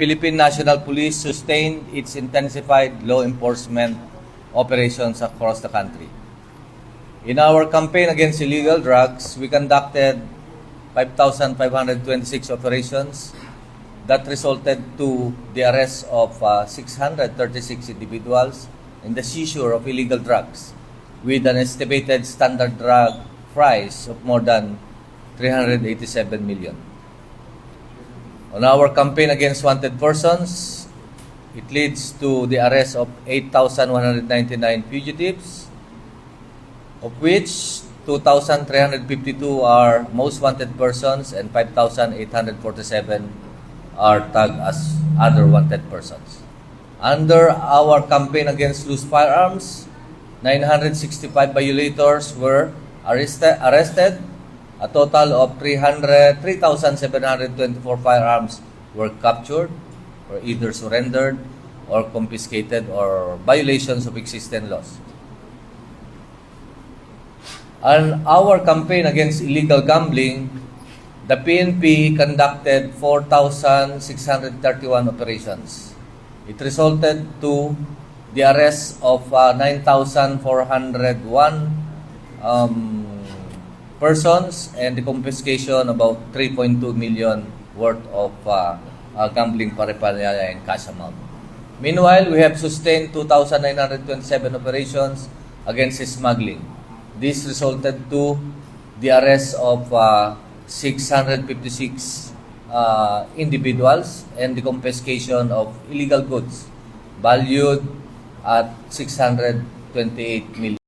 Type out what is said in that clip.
Philippine National Police sustained its intensified law enforcement operations across the country. In our campaign against illegal drugs, we conducted 5,526 operations that resulted to the arrest of 636 individuals and the seizure of illegal drugs with an estimated standard drug price of more than 387 million. On our campaign against wanted persons, it leads to the arrest of 8,199 fugitives, of which 2,352 are most wanted persons and 5,847 are tagged as other wanted persons. Under our campaign against loose firearms, 965 violators were arrested. A total of 3,724 firearms were captured or either surrendered or confiscated or violations of existing laws. On our campaign against illegal gambling, the PNP conducted 4,631 operations. It resulted to the arrest of 9,401 persons and the confiscation of about 3.2 million worth of gambling paraphernalia and cash amount. Meanwhile, we have sustained 2,927 operations against smuggling. This resulted to the arrest of 656 individuals and the confiscation of illegal goods valued at 628 million.